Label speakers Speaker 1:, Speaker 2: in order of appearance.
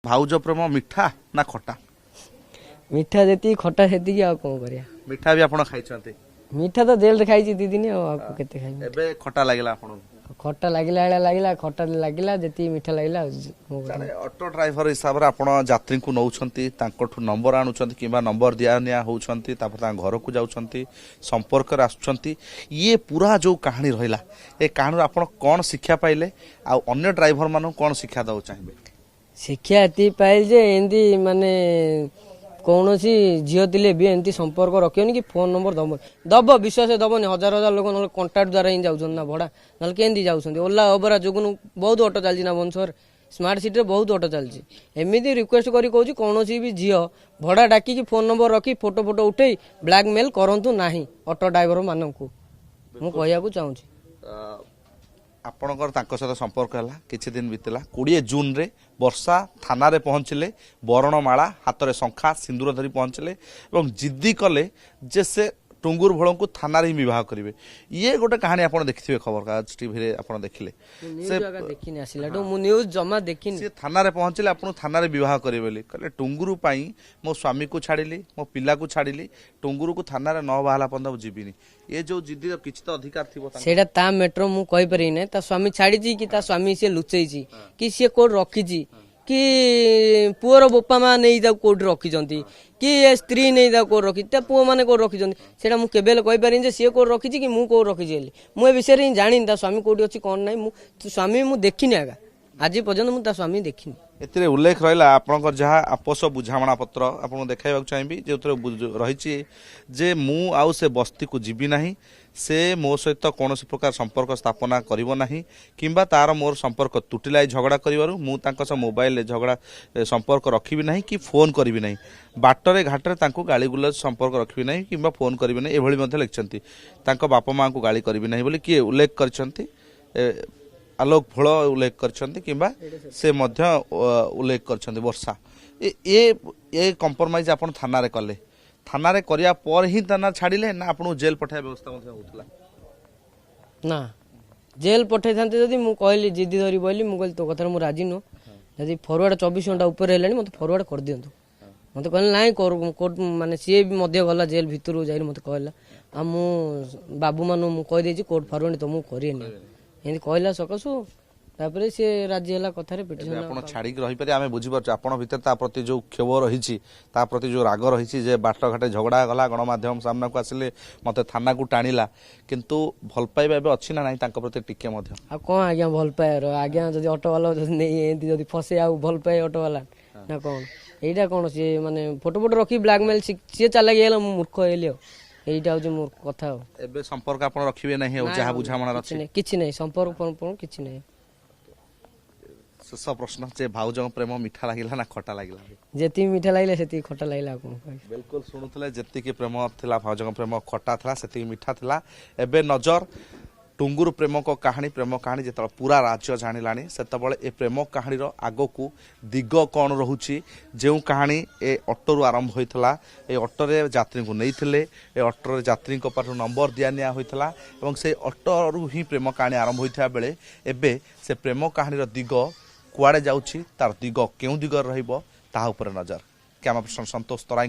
Speaker 1: भाउज प्रेम मिठा ना खटा
Speaker 2: मिठा जी खटा से कौन कर
Speaker 1: मिठा भी आपण खाई
Speaker 2: मिठा तो जेल खाई 2 दिन केते खाई
Speaker 1: एबे खटा लागला आपण
Speaker 2: खटा लागला खटा लागला जी मिठा लागला
Speaker 1: ऑटो ड्राइवर हिसाब से आपण यात्री को नौछंती तांकोठु नंबर आणुछंती किबा नंबर दिया निया होउछंती तापर ता घर को जाउछंती संपर्क रे आछुछंती ये पूरा जो कहानी रहिला ए कहानी आपण कोन शिक्षा पाइले आ अन्य ड्राइवर मानु कोन शिक्षा दउ चाहिबे
Speaker 2: शिक्षा एति पाइल जे एंदी माने कौन सी झील थे भी एमती संपर्क रखियोनी कि फोन नंबर दब विश्वास दबनी हजार हजार लोक ना कंटाक्ट द्वारा ही जाऊँ ना भड़ा ना केमती जाऊँ ओला ओबरा जो बहुत ऑटो चलती ना भुवनेश्वर स्मार्ट सिटी बहुत ऑटो चलती एमती रिक्वेस्ट करी कहूँ कौन भी झील भड़ा डाकी फोन नंबर रखी फोटो फोटो उठे ब्लैकमेल करंतु नाही ऑटो ड्राइवर मानू मु कहू चाहूँगी
Speaker 1: आपणकर तांको सहित संपर्क है किछि दिन बीतला 20 जून रे वर्षा थाना रे पहुंचले बरणमाला हाथ में शंखा सिंदूर धरी पहुंचले और जिद्दी कले जे से टुंगुर भोल को थाना रे विवाह करेंगे ये गोटे कहानी आप देखिए खबर कागज टीवी रे आप देखिले
Speaker 2: न्यूज जमा देखिनी
Speaker 1: से थाना रे पहुंचले आपन थाना रे विवाह करे बोली कहले टुंगुरु पाई मो स्वामी को छाड़िली मो पिला को छाड़िली टुंगुरु को थाना रे न बाहला पंदा जीविनी ये जो जिद्दी किछि तो अधिकार थिबो
Speaker 2: सेटा ता मेट्रो मु कहि परि नै ता स्वामी छाड़ी जी कि ता स्वामी से लुचै जी कि से कोड रखी जी कि पुअर बोपा माँ नहीं जाऊ कोड रखी कि स्त्री नहीं जाऊ कोड रखी पुओ मैंने कोड रखी सेटा मु केबेल कहि पारिन जे सी कोड रखी कि मु कोड रखी मु ए विषय रे जानि ता स्वामी कोडी अछि कोन नै मु स्वामी मु देखिनी आगा आज पर्यंत मु ता स्वामी देखिनी
Speaker 1: एतिरे उल्लेख रहिला आपनकर जहा आपस बुझामणा पत्र आपन देखाइबा चाहिबी जे रही जे मु आउ से बस्ती को जीवी नाही से मो सहित कौन प्रकार संपर्क स्थापना करिवो नाही किंबा तार मोर संपर्क तुटिलाई झगड़ा करिवारु मु तांको से मोबाइल झगड़ा संपर्क रखिबी नाही कि फोन करिवि नाही बाटरे घाटरे तांको गाली गुलज संपर्क रखिबि नाही किंबा फोन करिवि नाही एभଳି मध्ये लिखछंती तांको बापा मां को गाली करिवि नाही बोली कि उल्लेख करछंती आलोक भोल उल्लेख करछंती किंबा से मध्य उल्लेख करछंती वर्षा ए कंप्रोमाइज आपण थाना रे कले थाना रे करिया पर ही थाना छाड़िले ना आपन जेल पठाय व्यवस्था मध्ये होतला
Speaker 2: ना जेल पठाई थांते जदी मु कहली जिद्दी धरी बोली मु कहली तो कथा मु राजी नो जदी फॉरवर्ड 24 घंटा ऊपर हेलानी मते फॉरवर्ड कर दियंतु मते कहले नाही कोर्ट माने सीए भी मध्य गला जेल भीतर जाई मते कहला आ मु बाबू मानु मु कह देजी कोर्ट फॉरवर्ड तो मु करियनी एंदी कहला सकसु तापरे से राज्य हला कथारे पिटिशन
Speaker 1: आपण छाड़ी रही पारे आमे बुझी परछ आपण भीतर ता प्रति जो क्षोभ रहिछि ता प्रति जो राग रहिछि जे बाट घाटे झगड़ा गला गणमाध्यम सामना को आसिले मते थाना को टाणिला किंतु भल पाइबा एबे अछि ना नाही तांको प्रति टिके मध्ये
Speaker 2: आ कोन आज्ञा भल पाए रो आज्ञा जदी ऑटो वाला नै एंदी जदी फसे आ भल पाए ऑटो वाला ना कोन एइटा कोन से माने फोटो फोटो रखी ब्लैकमेल से चला गेल मूर्ख हेलियो एइटा हो जे मोर कथा हो
Speaker 1: एबे संपर्क आपण रखिबे नाही हो जहा बुझामणा रछि
Speaker 2: किछि नै संपर्क किछि नै
Speaker 1: शेष प्रश्न जे भाउज प्रेम मिठा लागिला ना खटा लागिला
Speaker 2: जेती मिठा लागिला सेती खटा लागिला कोन
Speaker 1: बिल्कुल सुनुतले जेती के प्रेम थिला भाउज प्रेम खटा थिला सेती मिठा थिला एबे नजर टुंगुर प्रेम को कहानी जेतल पूरा राज्य जानिलानी सेतबळे ए प्रेम कहानी रो आगो को दिग कोन रहुची जेउ कहानी ए ऑटो रु आरंभ होइतला ए ऑटो रे यात्री को नैथिले ए ऑटो रे यात्री को पाठ नंबर दिया निया होइतला एवं से ऑटो रु ही प्रेम कहानी आरंभ होइथा बेले एबे से प्रेम कहानी रो दिग कुआडे जाउची तार दिग केउ दिग रहइबो ता ऊपर नजर कैमरा पर्सन संतोष तराई।